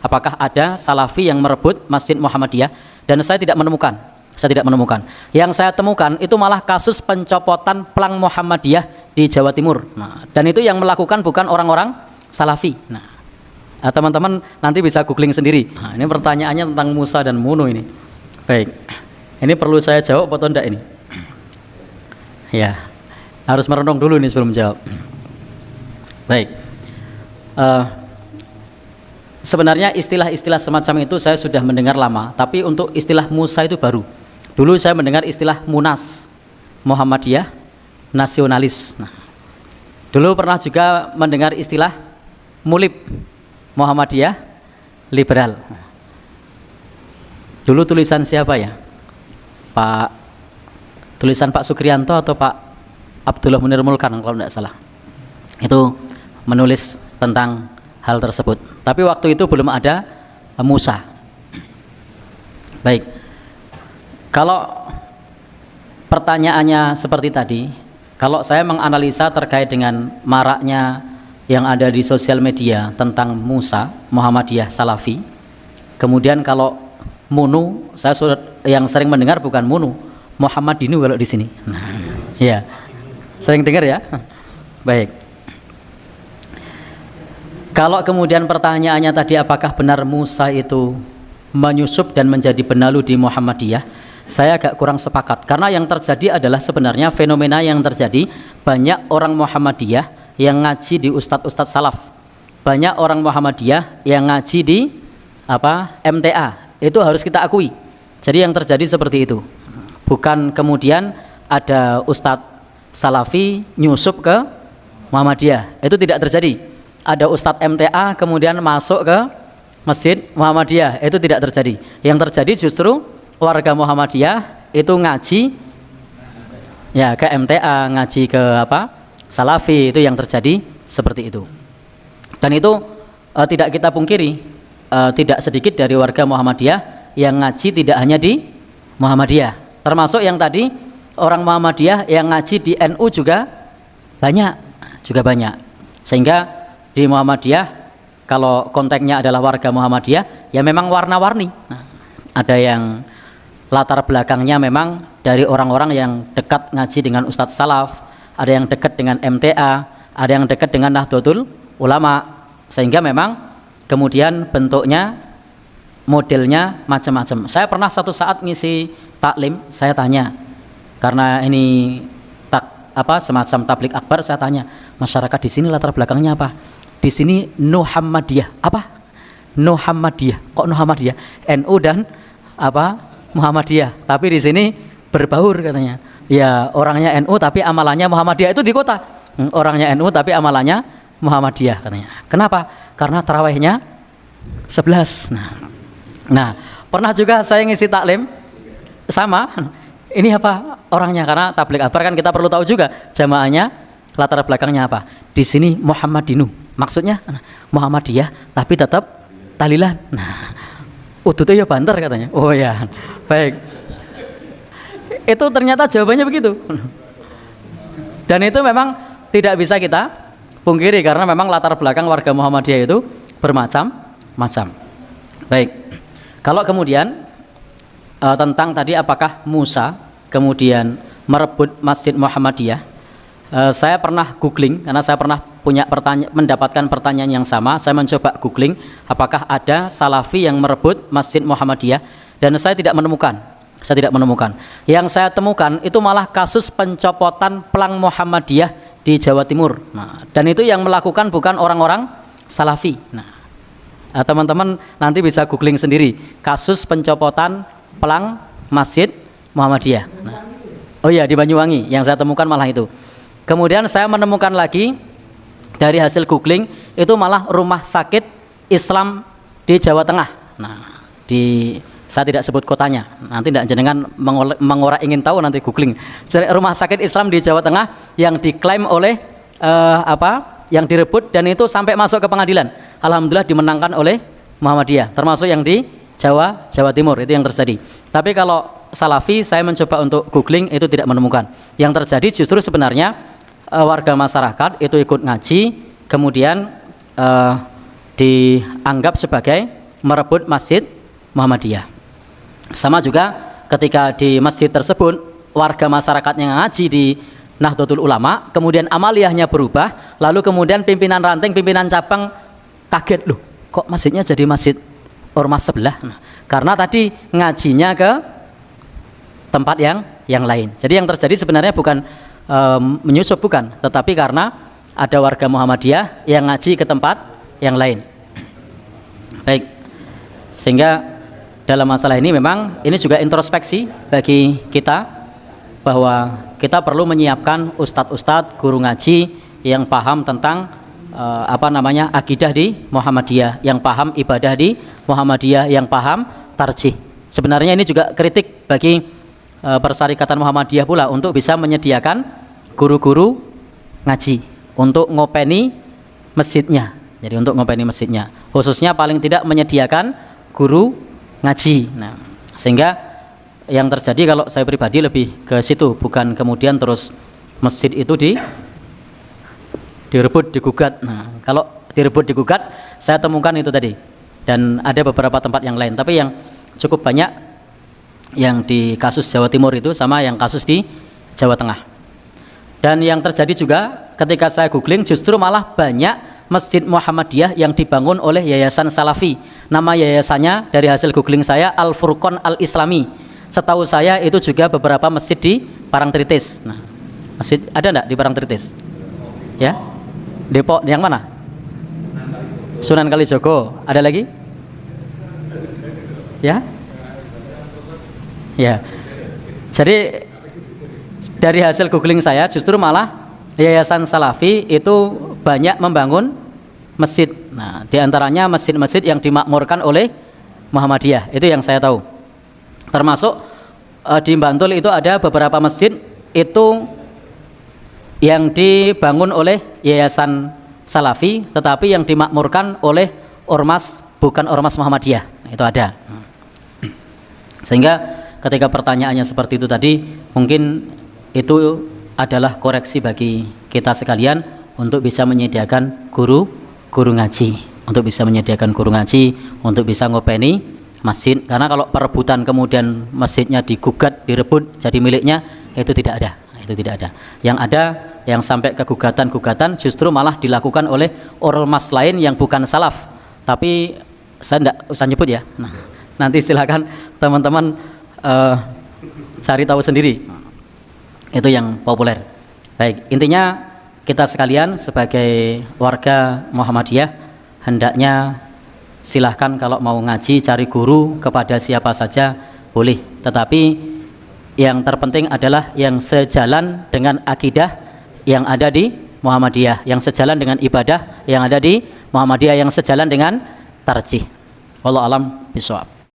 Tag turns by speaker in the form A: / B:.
A: apakah ada Salafi yang merebut Masjid Muhammadiyah, dan saya tidak menemukan. Yang saya temukan itu malah kasus pencopotan pelang Muhammadiyah di Jawa Timur. Nah, dan itu yang melakukan bukan orang-orang Salafi. Nah, teman-teman nanti bisa googling sendiri. Nah, ini pertanyaannya tentang Musa dan Munu ini. Baik, ini perlu saya jawab atau enggak ini? Ya, harus merenung dulu nih sebelum jawab. Baik, sebenarnya istilah-istilah semacam itu saya sudah mendengar lama, tapi untuk istilah Musa itu baru. Dulu saya mendengar istilah Munas, Muhammadiyah nasionalis. Nah, dulu pernah juga mendengar istilah Mulib, Muhammadiyah liberal. Dulu tulisan siapa ya? Tulisan Pak Sukriyanto atau Pak Abdullah Munir Mulkan kalau tidak salah. Itu menulis tentang hal tersebut. Tapi waktu itu belum ada Musa. Baik. Kalau pertanyaannya seperti tadi, kalau saya menganalisa terkait dengan maraknya yang ada di sosial media tentang Musa, Muhammadiyah Salafi. Kemudian kalau Munu, saya yang sering mendengar bukan Munu, Muhammadinu kalau di sini. Nah, ya. Sering dengar ya? Baik. Kalau kemudian pertanyaannya tadi apakah benar Musa itu menyusup dan menjadi benalu di Muhammadiyah, saya agak kurang sepakat, karena yang terjadi adalah sebenarnya fenomena yang terjadi, banyak orang Muhammadiyah yang ngaji di ustadz-ustadz salaf, banyak orang Muhammadiyah yang ngaji di MTA, itu harus kita akui. Jadi yang terjadi seperti itu, bukan kemudian ada ustadz salafi nyusup ke Muhammadiyah, itu tidak terjadi. Ada ustadz MTA kemudian masuk ke Masjid Muhammadiyah, itu tidak terjadi. Yang terjadi justru warga Muhammadiyah itu ngaji ya ke MTA, ngaji ke Salafi, itu yang terjadi seperti itu. Dan itu tidak kita pungkiri, tidak sedikit dari warga Muhammadiyah yang ngaji tidak hanya di Muhammadiyah, termasuk yang tadi orang Muhammadiyah yang ngaji di NU juga banyak. Sehingga di Muhammadiyah kalau konteksnya adalah warga Muhammadiyah, ya memang warna-warni. Nah, ada yang latar belakangnya memang dari orang-orang yang dekat ngaji dengan Ustadz Salaf, ada yang dekat dengan MTA, ada yang dekat dengan Nahdlatul Ulama, sehingga memang kemudian bentuknya, modelnya macam-macam. Saya pernah satu saat ngisi taklim, saya tanya, karena ini semacam tablik akbar, saya tanya, masyarakat di sini latar belakangnya apa? Di sini Muhammadiyah. Apa? Muhammadiyah. Kok Muhammadiyah? NU dan Muhammadiyah. Tapi di sini berbaur katanya. Ya, orangnya NU tapi amalannya Muhammadiyah, itu di kota. Orangnya NU tapi amalannya Muhammadiyah katanya. Kenapa? Karena tarawihnya 11. Nah, pernah juga saya ngisi taklim sama. Ini apa orangnya? Karena tablik akbar kan kita perlu tahu juga jamaahnya latar belakangnya apa. Di sini Muhammadinu, maksudnya Muhammadiyah tapi tetap tahlilan. Nah, udutnya ya banter katanya. Oh ya, baik. Itu ternyata jawabannya begitu. Dan itu memang tidak bisa kita pungkiri, karena memang latar belakang warga Muhammadiyah itu bermacam-macam. Baik. Kalau kemudian tentang tadi apakah Musa kemudian merebut Masjid Muhammadiyah, saya pernah googling, karena saya pernah mendapatkan pertanyaan yang sama. Saya mencoba googling apakah ada Salafi yang merebut Masjid Muhammadiyah, dan saya tidak menemukan. Yang saya temukan itu malah kasus pencopotan pelang Muhammadiyah di Jawa Timur. Nah, dan itu yang melakukan bukan orang-orang Salafi. Nah, teman-teman nanti bisa googling sendiri kasus pencopotan pelang Masjid Muhammadiyah. Nah, oh iya, di Banyuwangi yang saya temukan malah itu. Kemudian saya menemukan lagi dari hasil googling itu malah rumah sakit Islam di Jawa Tengah. Nah, saya tidak sebut kotanya, nanti tidak jenengan mengorak ingin tahu, nanti googling. Rumah sakit Islam di Jawa Tengah yang diklaim oleh yang direbut, dan itu sampai masuk ke pengadilan. Alhamdulillah dimenangkan oleh Muhammadiyah, termasuk yang di Jawa Timur, itu yang terjadi. Tapi kalau Salafi saya mencoba untuk googling itu tidak menemukan. Yang terjadi justru sebenarnya warga masyarakat itu ikut ngaji, kemudian dianggap sebagai merebut Masjid Muhammadiyah. Sama juga ketika di masjid tersebut warga masyarakat yang ngaji di Nahdlatul Ulama, kemudian amaliyahnya berubah, lalu kemudian pimpinan ranting, pimpinan cabang kaget, loh kok masjidnya jadi masjid ormas sebelah. Nah, karena tadi ngajinya ke tempat yang lain. Jadi yang terjadi sebenarnya bukan menyusup, bukan, tetapi karena ada warga Muhammadiyah yang ngaji ke tempat yang lain. Baik, sehingga dalam masalah ini memang ini juga introspeksi bagi kita, bahwa kita perlu menyiapkan ustadz-ustadz, guru ngaji yang paham tentang akidah di Muhammadiyah, yang paham ibadah di Muhammadiyah, yang paham tarjih. Sebenarnya ini juga kritik bagi Persyarikatan Muhammadiyah pula untuk bisa menyediakan guru-guru ngaji untuk ngopeni masjidnya. Jadi untuk ngopeni masjidnya, khususnya paling tidak menyediakan guru ngaji. Nah, sehingga yang terjadi kalau saya pribadi lebih ke situ, bukan kemudian terus masjid itu direbut, digugat. Nah, kalau direbut, digugat, saya temukan itu tadi, dan ada beberapa tempat yang lain. Tapi yang cukup banyak yang di kasus Jawa Timur itu sama yang kasus di Jawa Tengah. Dan yang terjadi juga ketika saya googling, justru malah banyak Masjid Muhammadiyah yang dibangun oleh Yayasan Salafi. Nama yayasannya dari hasil googling saya Al-Furqan Al-Islami. Setahu saya itu juga beberapa masjid di Parangtritis. Nah, masjid ada enggak di Parangtritis? Ya? Depok yang mana? Sunan Kalijogo. Ada lagi? Ya? Ya. Jadi dari hasil googling saya justru malah Yayasan Salafi itu banyak membangun masjid. Nah, diantaranya masjid-masjid yang dimakmurkan oleh Muhammadiyah, itu yang saya tahu. Termasuk di Bantul itu ada beberapa masjid itu yang dibangun oleh Yayasan Salafi, tetapi yang dimakmurkan oleh ormas, bukan ormas Muhammadiyah. Nah, itu ada. Sehingga ketika pertanyaannya seperti itu tadi, mungkin itu adalah koreksi bagi kita sekalian untuk bisa menyediakan guru ngaji, untuk bisa menyediakan guru ngaji, untuk bisa ngopeni masjid. Karena kalau perebutan kemudian masjidnya digugat, direbut jadi miliknya, itu tidak ada. Itu tidak ada. Yang ada, yang sampai ke gugatan-gugatan justru malah dilakukan oleh ormas lain yang bukan salaf. Tapi saya tidak usah nyebut ya. Nah, nanti silakan teman-teman cari tahu sendiri. Itu yang populer. Baik, intinya kita sekalian sebagai warga Muhammadiyah hendaknya silahkan kalau mau ngaji cari guru kepada siapa saja boleh, tetapi yang terpenting adalah yang sejalan dengan akidah yang ada di Muhammadiyah, yang sejalan dengan ibadah yang ada di Muhammadiyah, yang sejalan dengan tarjih. Wallahu alam bishawab.